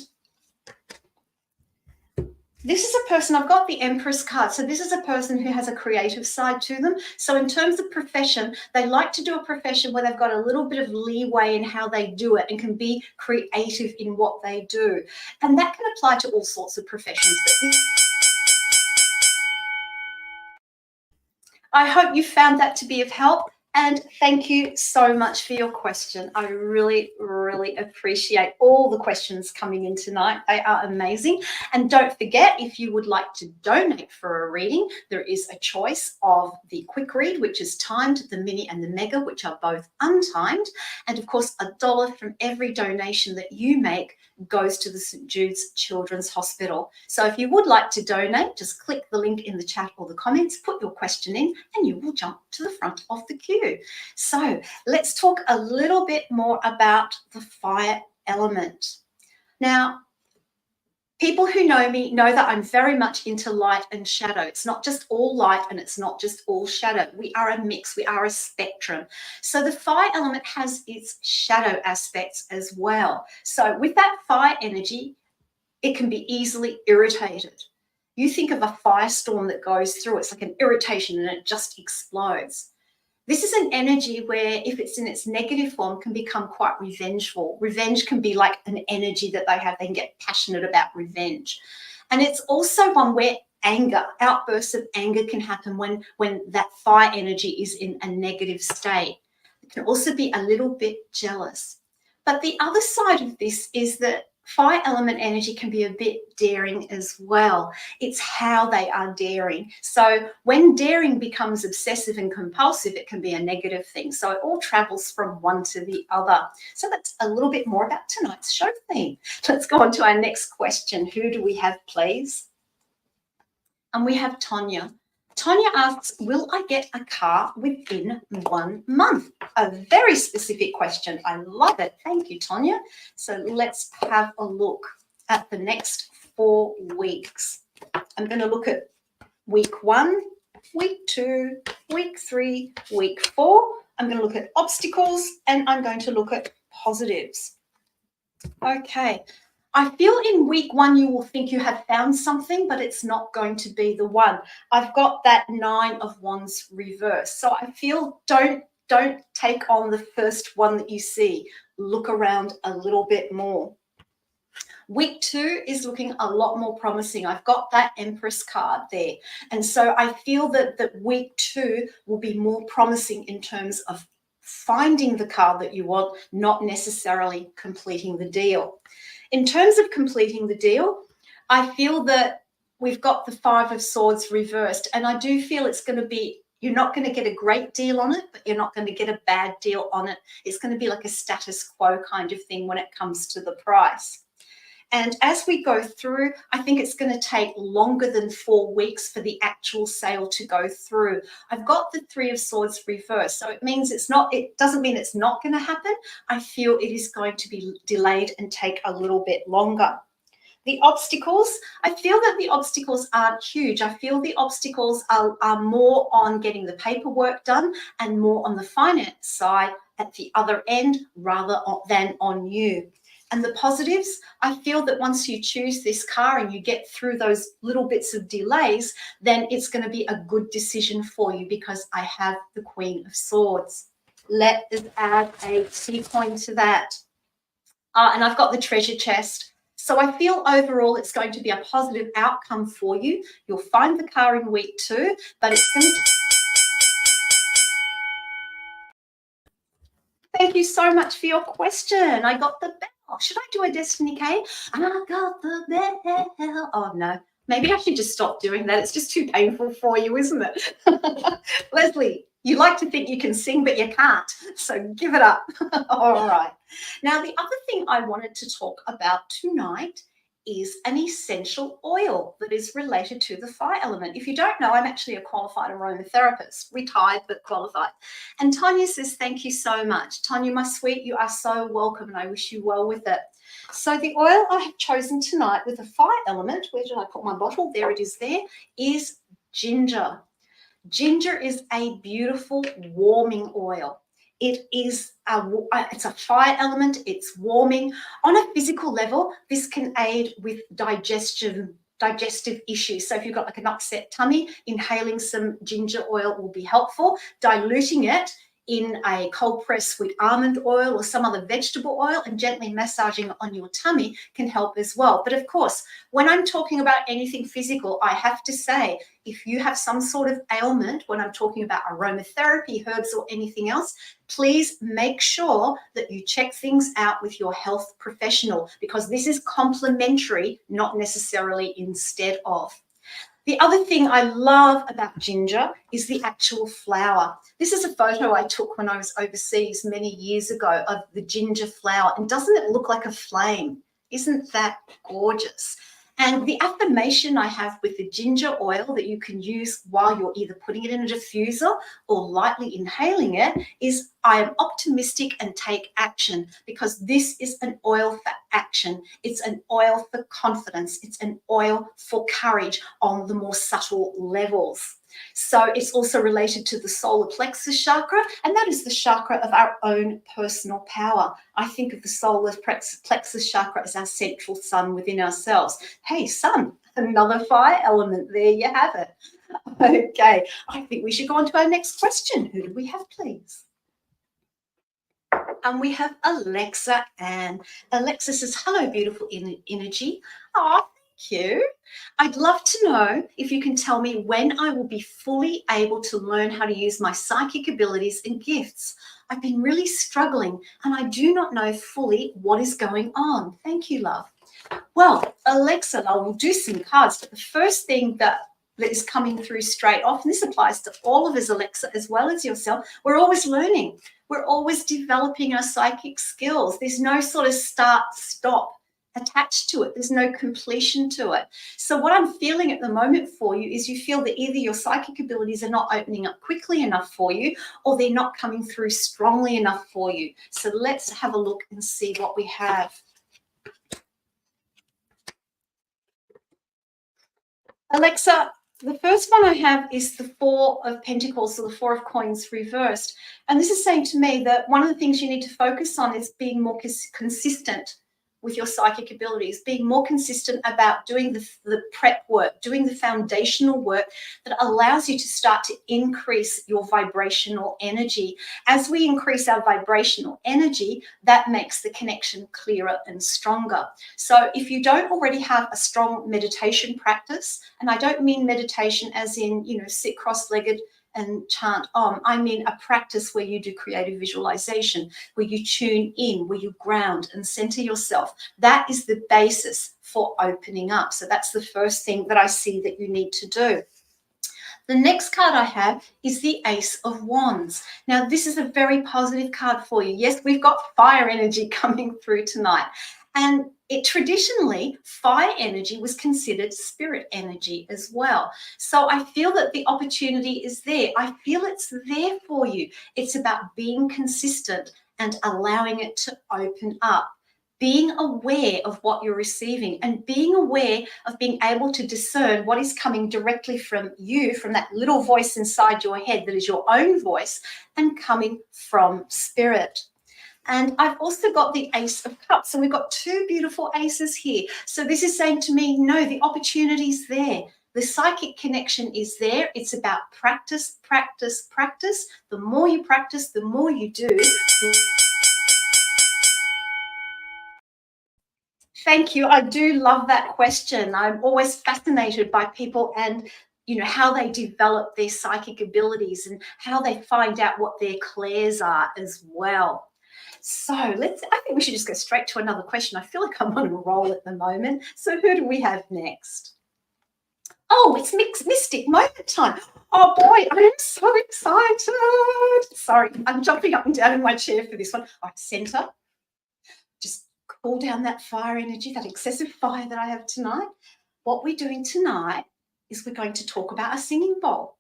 B: This is a person, I've got the Empress card. So this is a person who has a creative side to them. So in terms of profession, they like to do a profession where they've got a little bit of leeway in how they do it and can be creative in what they do. And that can apply to all sorts of professions. I hope you found that to be of help. And thank you so much for your question. I really, really appreciate all the questions coming in tonight. They are amazing. And don't forget, if you would like to donate for a reading, there is a choice of the quick read, which is timed, the mini and the mega, which are both untimed. And of course, $1 from every donation that you make goes to the St. Jude's Children's Hospital. So if you would like to donate, just click the link in the chat or the comments, put your question in, and you will jump to the front of the queue. So let's talk a little bit more about the fire element. Now, people who know me know that I'm very much into light and shadow. It's not just all light and it's not just all shadow. We are a mix. We are a spectrum. So the fire element has its shadow aspects as well. So with that fire energy, it can be easily irritated. You think of a firestorm that goes through, it's like an irritation and it just explodes. This is an energy where, if it's in its negative form, can become quite revengeful. Revenge can be like an energy that they have. They can get passionate about revenge. And it's also one where anger, outbursts of anger can happen when that fire energy is in a negative state. It can also be a little bit jealous. But the other side of this is that fire element energy can be a bit daring as well. It's how they are daring. So when daring becomes obsessive and compulsive, it can be a negative thing. So it all travels from one to the other. So that's a little bit more about tonight's show theme. Let's go on to our next question. Who do we have, please? And we have Tonya. Tonya asks, will I get a car within 1 month? A very specific question. I love it. Thank you, Tonya. So let's have a look at the next 4 weeks. I'm going to look at week 1, week 2, week 3, week 4. I'm going to look at obstacles and I'm going to look at positives. Okay. I feel in week 1 you will think you have found something, but it's not going to be the one. I've got that 9 of Wands reverse. So I feel don't take on the first one that you see. Look around a little bit more. Week 2 is looking a lot more promising. I've got that Empress card there. And so I feel that week 2 will be more promising in terms of finding the card that you want, not necessarily completing the deal. In terms of completing the deal, I feel that we've got the 5 of Swords reversed, and I do feel it's going to be, you're not going to get a great deal on it, but you're not going to get a bad deal on it. It's going to be like a status quo kind of thing when it comes to the price. And as we go through, I think it's going to take longer than 4 weeks for the actual sale to go through. I've got the 3 of Swords reversed, so it means it doesn't mean it's not going to happen. I feel it is going to be delayed and take a little bit longer. The obstacles, I feel that the obstacles aren't huge. I feel the obstacles are more on getting the paperwork done and more on the finance side at the other end rather than on you. And the positives, I feel that once you choose this car and you get through those little bits of delays, then it's going to be a good decision for you because I have the Queen of Swords. Let us add a T coin to that. And I've got the treasure chest. So I feel overall it's going to be a positive outcome for you. You'll find the car in week 2, but it's going to... Thank you so much for your question. I got the bell. Should I do a Destiny K? I got the bell. Oh, no. Maybe I should just stop doing that. It's just too painful for you, isn't it? Leslie, you like to think you can sing, but you can't. So give it up. All right. Now, the other thing I wanted to talk about tonight is an essential oil that is related to the fire element. If you don't know, I'm actually a qualified aromatherapist, retired but qualified. And Tanya says, thank you so much. Tanya, my sweet, you are so welcome and I wish you well with it. So the oil I have chosen tonight with the fire element, where did I put my bottle? There it is there, is ginger. Ginger is a beautiful warming oil. It's a fire element, it's warming. On a physical level, this can aid with digestion digestive issues. So if you've got like an upset tummy, inhaling some ginger oil will be helpful. Diluting it in a cold press with almond oil or some other vegetable oil and gently massaging it on your tummy can help as well. But of course, when I'm talking about anything physical, I have to say, if you have some sort of ailment, when I'm talking about aromatherapy, herbs, or anything else, please make sure that you check things out with your health professional, because this is complementary, not necessarily instead of. The other thing I love about ginger is the actual flower. This is a photo I took when I was overseas many years ago of the ginger flower. And doesn't it look like a flame? Isn't that gorgeous? And the affirmation I have with the ginger oil that you can use while you're either putting it in a diffuser or lightly inhaling it is, I am optimistic and take action, because this is an oil for action. It's an oil for confidence. It's an oil for courage on the more subtle levels. So it's also related to the solar plexus chakra, and that is the chakra of our own personal power. I think of the solar plexus chakra as our central sun within ourselves. Hey, sun, another fire element. There you have it. Okay, I think we should go on to our next question. Who do we have, please? And we have Alexa, and Alexa says, hello, beautiful energy. Oh, thank you. I'd love to know if you can tell me when I will be fully able to learn how to use my psychic abilities and gifts. I've been really struggling and I do not know fully what is going on. Thank you, love. Well, Alexa, I will do some cards, but the first thing that is coming through straight off, and this applies to all of us, Alexa, as well as yourself, we're always learning. We're always developing our psychic skills. There's no sort of start, stop attached to it. There's no completion to it. So what I'm feeling at the moment for you is you feel that either your psychic abilities are not opening up quickly enough for you, or they're not coming through strongly enough for you. So let's have a look and see what we have. Alexa, the first one I have is the Four of Pentacles, or the Four of Coins reversed. And this is saying to me that one of the things you need to focus on is being more consistent with your psychic abilities, being more consistent about doing the prep work, doing the foundational work that allows you to start to increase your vibrational energy. As we increase our vibrational energy, that makes the connection clearer and stronger. So if you don't already have a strong meditation practice, and I don't mean meditation as in, sit cross-legged and chant Om. I mean a practice where you do creative visualization, where you tune in, where you ground and center yourself. That is the basis for opening up. So that's the first thing that I see that you need to do. The next card I have is the Ace of Wands. Now, this is a very positive card for you. Yes, we've got fire energy coming through tonight. And traditionally, fire energy was considered spirit energy as well. So I feel that the opportunity is there. I feel it's there for you. It's about being consistent and allowing it to open up. Being aware of what you're receiving and being aware of being able to discern what is coming directly from you, from that little voice inside your head that is your own voice, and coming from spirit. And I've also got the Ace of Cups. So we've got two beautiful aces here. So this is saying to me, no, the opportunity's there. The psychic connection is there. It's about practice, practice, practice. The more you practice, the more you do. Thank you. I do love that question. I'm always fascinated by people and how they develop their psychic abilities and how they find out what their clairs are as well. So I think we should just go straight to another question. I feel like I'm on a roll at the moment. So who do we have next? Oh, it's Mystic Moment time. Oh boy, I am so excited. Sorry, I'm jumping up and down in my chair for this one. All right, center. Just cool down that fire energy, that excessive fire that I have tonight. What we're doing tonight is we're going to talk about a singing bowl.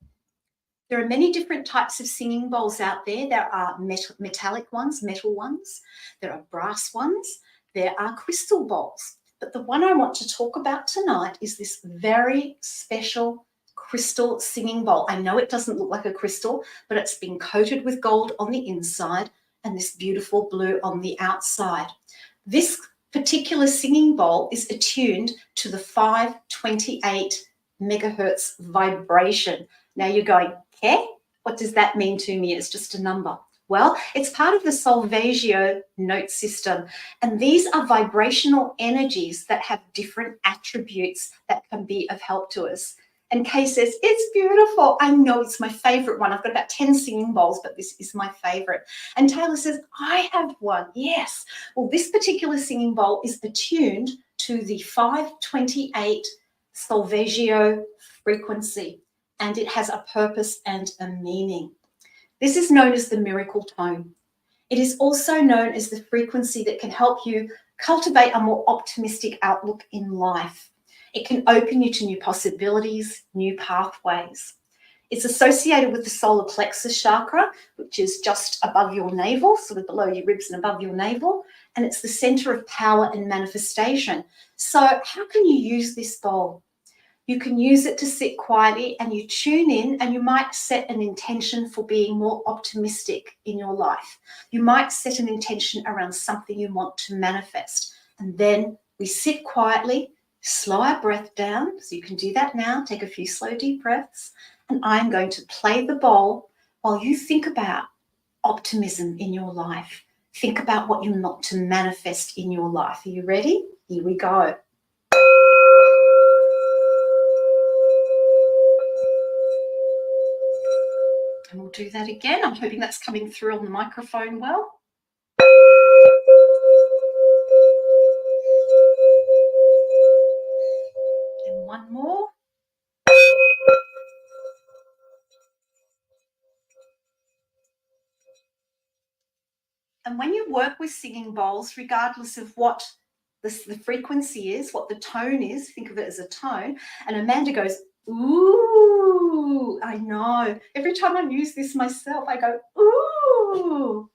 B: There are many different types of singing bowls out there. There are metallic ones, metal ones. There are brass ones. There are crystal bowls. But the one I want to talk about tonight is this very special crystal singing bowl. I know it doesn't look like a crystal, but it's been coated with gold on the inside and this beautiful blue on the outside. This particular singing bowl is attuned to the 528 megahertz vibration. Now you're going, okay, what does that mean to me? It's just a number. Well, it's part of the Solfeggio note system. And these are vibrational energies that have different attributes that can be of help to us. And Kay says, it's beautiful. I know it's my favorite one. I've got about 10 singing bowls, but this is my favorite. And Taylor says, I have one. Yes. Well, this particular singing bowl is attuned to the 528 Solfeggio frequency, and it has a purpose and a meaning. This is known as the miracle tone. It is also known as the frequency that can help you cultivate a more optimistic outlook in life. It can open you to new possibilities, new pathways. It's associated with the solar plexus chakra, which is just above your navel, sort of below your ribs and above your navel, and it's the center of power and manifestation. So how can you use this bowl? You can use it to sit quietly and you tune in, and you might set an intention for being more optimistic in your life. You might set an intention around something you want to manifest. And then we sit quietly, slow our breath down. So you can do that now. Take a few slow, deep breaths. And I'm going to play the bowl while you think about optimism in your life. Think about what you want to manifest in your life. Are you ready? Here we go. And we'll do that again. I'm hoping that's coming through on the microphone well. And one more. And when you work with singing bowls, regardless of what the frequency is, what the tone is, think of it as a tone, and Amanda goes, ooh, I know. Every time I use this myself, I go, ooh.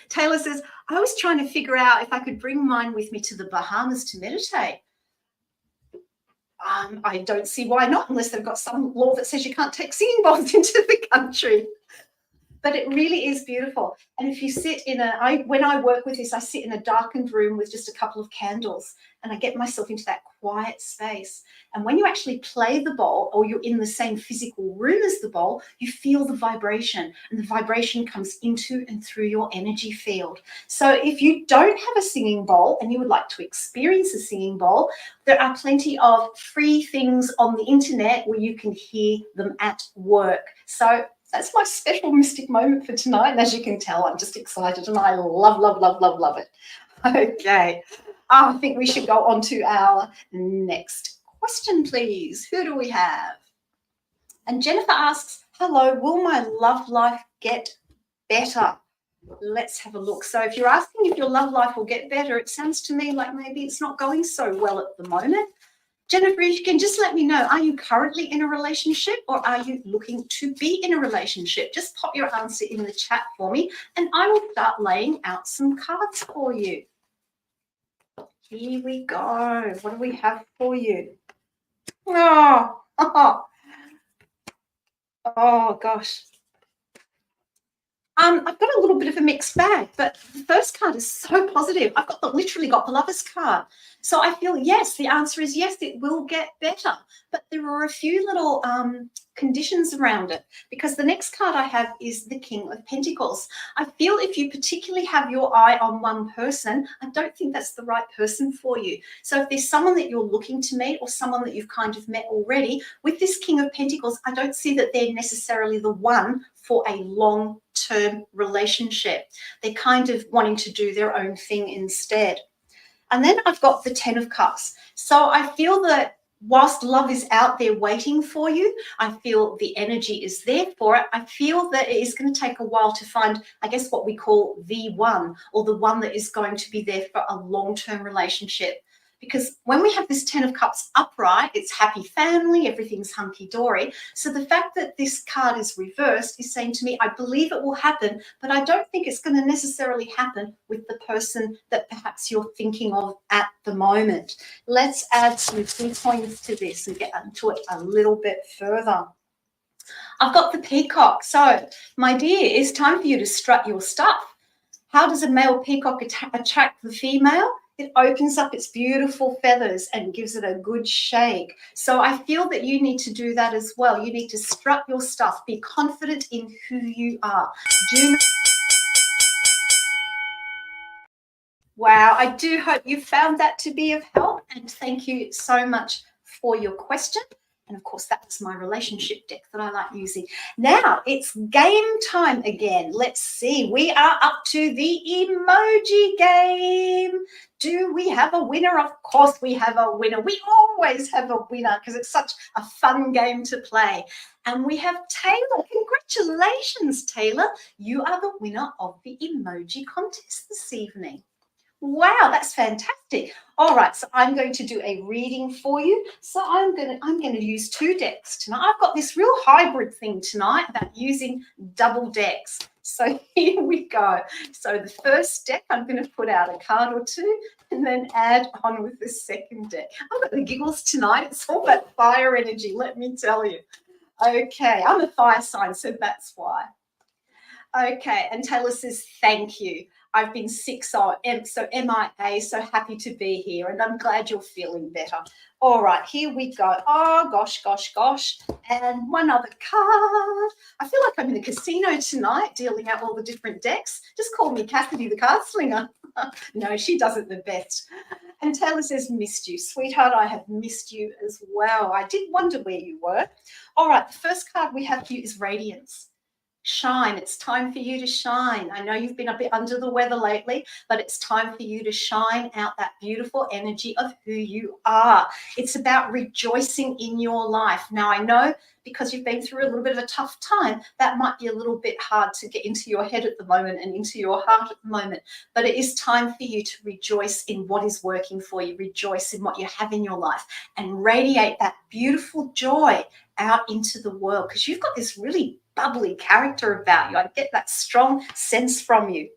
B: Taylor says, I was trying to figure out if I could bring mine with me to the Bahamas to meditate. I don't see why not, unless they've got some law that says you can't take singing bowls into the country. But it really is beautiful. And if you sit in when I work with this, I sit in a darkened room with just a couple of candles, and I get myself into that quiet space. And when you actually play the bowl, or you're in the same physical room as the bowl, you feel the vibration, and the vibration comes into and through your energy field. So if you don't have a singing bowl and you would like to experience a singing bowl, there are plenty of free things on the internet where you can hear them at work. So that's my special mystic moment for tonight. And as you can tell, I'm just excited and I love, love, love, love, love it. Okay. I think we should go on to our next question, please. Who do we have? And Jennifer asks, hello, will my love life get better? Let's have a look. So if you're asking if your love life will get better, it sounds to me like maybe it's not going so well at the moment. Jennifer, if you can just let me know, are you currently in a relationship or are you looking to be in a relationship? Just pop your answer in the chat for me and I will start laying out some cards for you. Here we go. What do we have for you? Oh gosh. I've got a little bit of a mixed bag, but the first card is so positive. I've literally got the Lover's card. So I feel, yes, the answer is yes, it will get better. But there are a few little conditions around it, because the next card I have is the King of Pentacles. I feel if you particularly have your eye on one person, I don't think that's the right person for you. So if there's someone that you're looking to meet or someone that you've kind of met already, with this King of Pentacles, I don't see that they're necessarily the one for a long-term relationship. They're kind of wanting to do their own thing instead. And then I've got the Ten of Cups. So I feel that whilst love is out there waiting for you, I feel the energy is there for it. I feel that it is going to take a while to find, I guess, what we call the one, or the one that is going to be there for a long-term relationship. Because when we have this Ten of Cups upright, it's happy family, everything's hunky-dory. So the fact that this card is reversed is saying to me, I believe it will happen, but I don't think it's going to necessarily happen with the person that perhaps you're thinking of at the moment. Let's add some 2 coins to this and get into it a little bit further. I've got the Peacock. So, my dear, it's time for you to strut your stuff. How does a male peacock attract the female? it opens up its beautiful feathers and gives it a good shake. So I feel that you need to do that as well. You need to strut your stuff. Be confident in who you are. Wow, I do hope you found that to be of help, and thank you so much for your question. And of course, that's my relationship deck that I like using. Now it's game time again. Let's see. We are up to the emoji game. Do we have a winner? Of course we have a winner. We always have a winner because it's such a fun game to play. And we have Taylor. Congratulations, Taylor. You are the winner of the emoji contest this evening. Wow, that's fantastic. All right, so I'm going to do a reading for you. So I'm going to use 2 decks tonight. I've got this real hybrid thing tonight about using double decks. So here we go. So the first deck, I'm going to put out a card or 2 and then add on with the second deck. I've got the giggles tonight. It's all that fire energy, let me tell you. Okay, I'm a fire sign, so that's why. Okay, and Taylor says, thank you. I've been sick, so MIA, so happy to be here, and I'm glad you're feeling better. All right, here we go. Oh, gosh, gosh, gosh. And one other card. I feel like I'm in a casino tonight, dealing out all the different decks. Just call me Cassidy the card slinger. No, she does it the best. And Taylor says, missed you. Sweetheart, I have missed you as well. I did wonder where you were. All right, the first card we have for you is Radiance. Shine. It's time for you to shine. I know you've been a bit under the weather lately, but it's time for you to shine out that beautiful energy of who you are. It's about rejoicing in your life. Now, I know because you've been through a little bit of a tough time, that might be a little bit hard to get into your head at the moment and into your heart at the moment, but it is time for you to rejoice in what is working for you, rejoice in what you have in your life, and radiate that beautiful joy out into the world, because you've got this really bubbly character about you. I get that strong sense from you.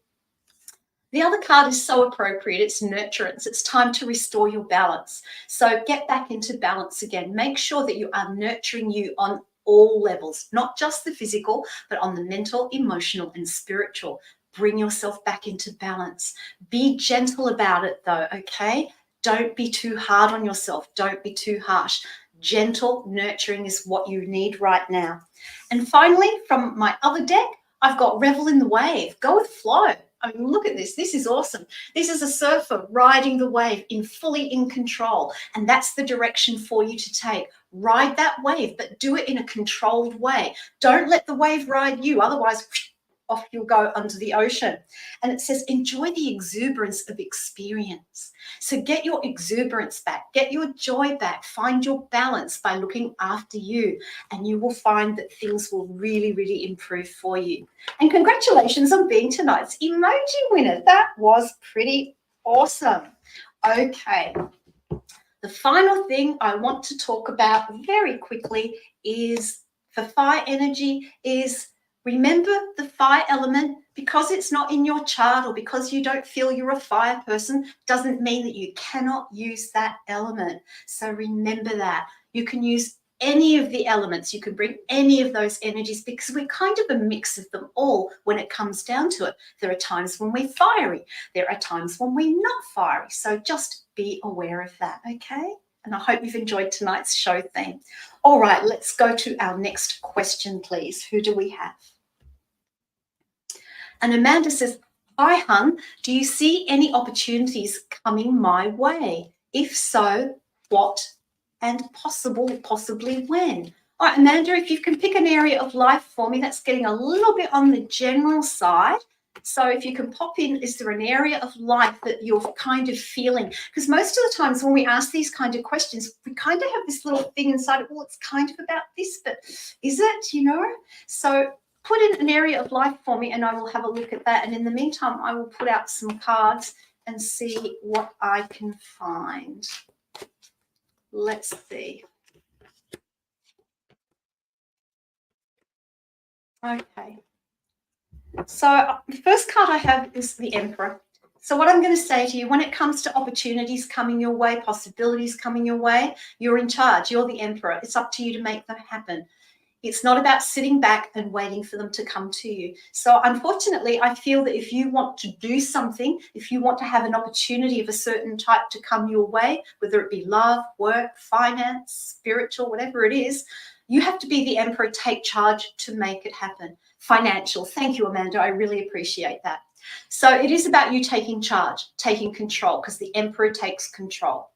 B: The other card is so appropriate. It's nurturance. It's time to restore your balance. So get back into balance again. Make sure that you are nurturing you on all levels, not just the physical, but on the mental, emotional, and spiritual. Bring yourself back into balance. Be gentle about it though, okay? Don't be too hard on yourself. Don't be too harsh. Gentle nurturing is what you need right now. And finally, from my other deck, I've got Revel in the Wave. Go with flow. I mean, look at this. This is awesome. This is a surfer riding the wave fully in control. And that's the direction for you to take. Ride that wave, but do it in a controlled way. Don't let the wave ride you. Otherwise, off you'll go under the ocean. And it says, enjoy the exuberance of experience. So get your exuberance back, get your joy back, find your balance by looking after you, and you will find that things will really, really improve for you. And congratulations on being tonight's emoji winner. That was pretty awesome. Okay. The final thing I want to talk about very quickly is for fire energy is remember the fire element. Because it's not in your chart or because you don't feel you're a fire person doesn't mean that you cannot use that element. So remember that. You can use any of the elements. You can bring any of those energies because we're kind of a mix of them all when it comes down to it. There are times when we're fiery. There are times when we're not fiery. So just be aware of that, okay? And I hope you've enjoyed tonight's show theme. All right, let's go to our next question, please. Who do we have? And Amanda says, hi, hun, do you see any opportunities coming my way? If so, what and possibly when? All right, Amanda, if you can pick an area of life for me, that's getting a little bit on the general side. So if you can pop in, is there an area of life that you're kind of feeling? Because most of the times when we ask these kind of questions, we kind of have this little thing inside, well, it's kind of about this, but is it, you know? So put in an area of life for me and I will have a look at that. And in the meantime, I will put out some cards and see what I can find. Let's see. Okay. So the first card I have is the Emperor. So what I'm going to say to you, when it comes to opportunities coming your way, possibilities coming your way, you're in charge. You're the Emperor. It's up to you to make them happen. It's not about sitting back and waiting for them to come to you. So unfortunately, I feel that if you want to do something, if you want to have an opportunity of a certain type to come your way, whether it be love, work, finance, spiritual, whatever it is, you have to be the emperor, take charge to make it happen. Financial. Thank you, Amanda. I really appreciate that. So it is about you taking charge, taking control, because the emperor takes control.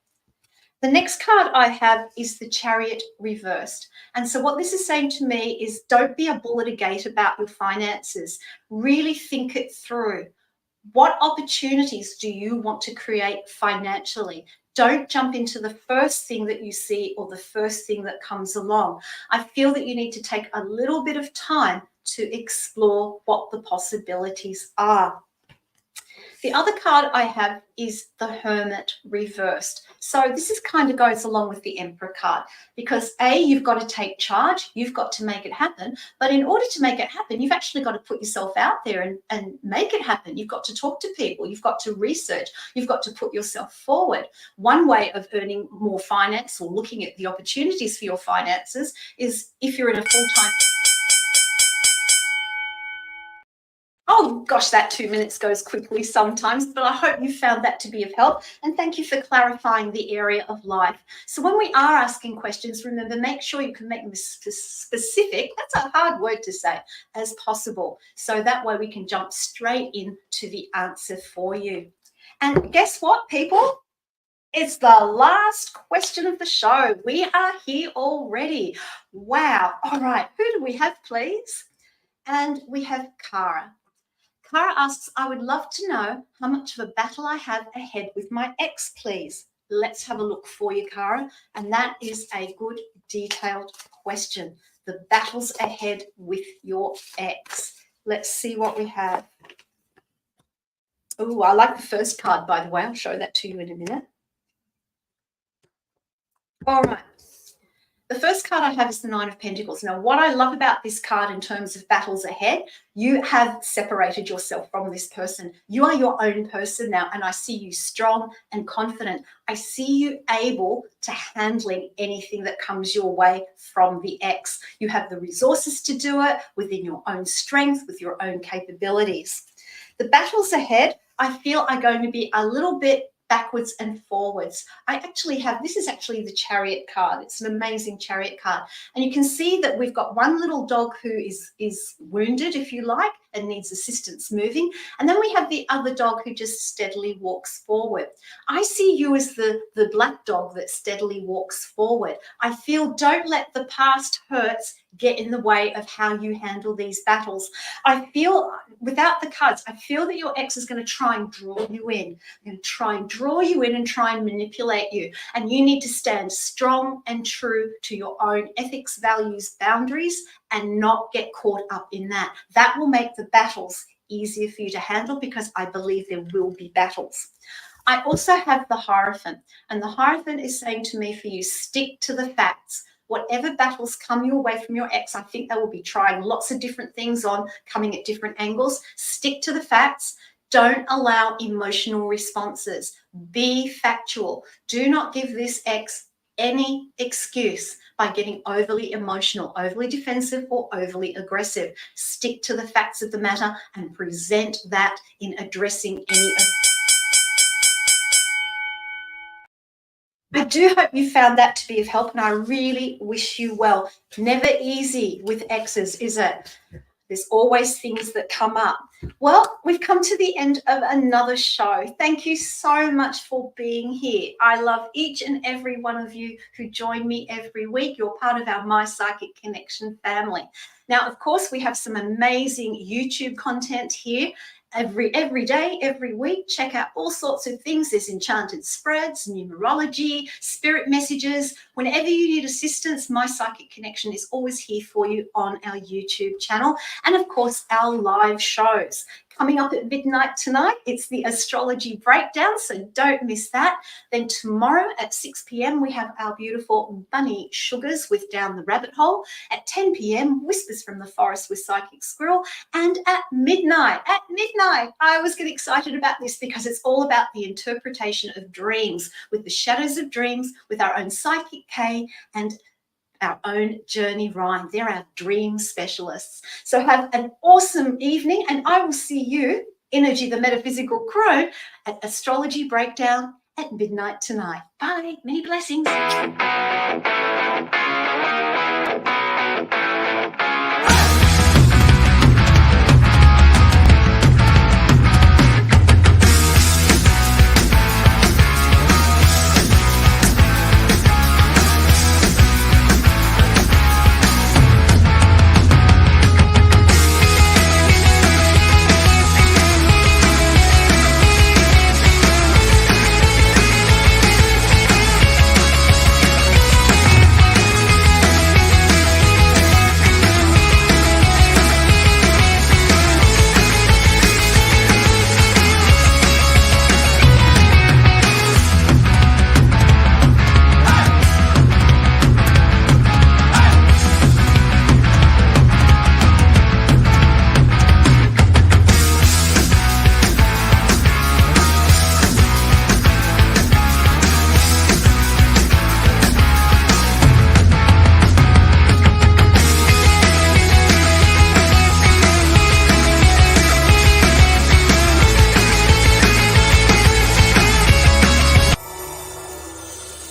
B: The next card I have is the Chariot reversed. And so what this is saying to me is don't be a bull at a gate about your finances. Really think it through. What opportunities do you want to create financially? Don't jump into the first thing that you see or the first thing that comes along. I feel that you need to take a little bit of time to explore what the possibilities are. The other card I have is the Hermit reversed. So this is kind of goes along with the Emperor card because A, you've got to take charge, you've got to make it happen. But in order to make it happen, you've actually got to put yourself out there and make it happen. You've got to talk to people, you've got to research, you've got to put yourself forward. One way of earning more finance or looking at the opportunities for your finances is if you're in a full-time. Oh gosh, that 2 minutes goes quickly sometimes, but I hope you found that to be of help. And thank you for clarifying the area of life. So when we are asking questions, remember, make sure you can make them specific, that's a hard word to say, as possible. So that way we can jump straight into the answer for you. And guess what, people? It's the last question of the show. We are here already. Wow. All right. Who do we have, please? And we have Cara. Cara asks, I would love to know how much of a battle I have ahead with my ex, please. Let's have a look for you, Cara. And that is a good, detailed question. The battles ahead with your ex. Let's see what we have. Oh, I like the first card, by the way. I'll show that to you in a minute. All right. The first card I have is the Nine of Pentacles. Now, what I love about this card in terms of battles ahead, you have separated yourself from this person. You are your own person now, and I see you strong and confident. I see you able to handling anything that comes your way from the ex. You have the resources to do it within your own strength, with your own capabilities. The battles ahead, I feel, are going to be a little bit backwards and forwards. I actually have, this is actually the Chariot card. It's an amazing Chariot card. And you can see that we've got one little dog who is wounded, if you like, and needs assistance moving. And then we have the other dog who just steadily walks forward. I see you as the black dog that steadily walks forward. I feel don't let the past hurts get in the way of how you handle these battles. I feel, without the cards, I feel that your ex is going to try and draw you in. They're going to try and draw you in and try and manipulate you. And you need to stand strong and true to your own ethics, values, boundaries, and not get caught up in that. That will make the battles easier for you to handle because I believe there will be battles. I also have the Hierophant, and the Hierophant is saying to me for you, stick to the facts. Whatever battles come your way from your ex, I think they will be trying lots of different things on, coming at different angles. Stick to the facts. Don't allow emotional responses. Be factual. Do not give this ex any excuse by getting overly emotional, overly defensive, or overly aggressive. Stick to the facts of the matter and present that in addressing any of. I do hope you found that to be of help, and I really wish you well. Never easy with exes, is it? There's always things that come up. Well, we've come to the end of another show. Thank you so much for being here. I love each and every one of you who join me every week. You're part of our My Psychic Connection family. Now, of course, we have some amazing YouTube content here. Every day, every week, check out all sorts of things. There's enchanted spreads, numerology, spirit messages. Whenever you need assistance, My Psychic Connection is always here for you on our YouTube channel. And of course, our live shows. Coming up at midnight tonight, it's the astrology breakdown, so don't miss that. Then tomorrow at 6 p.m, we have our beautiful Bunny Sugars with Down the Rabbit Hole. At 10 p.m, Whispers from the Forest with Psychic Squirrel. And at midnight, I always get excited about this because it's all about the interpretation of dreams with the shadows of dreams, with our own Psychic K, and our own journey rhyme. They're our dream specialists. So have an awesome evening, and I will see you, Innerji the Metaphysical Crone, at Astrology Breakdown at midnight tonight. Bye. Many blessings.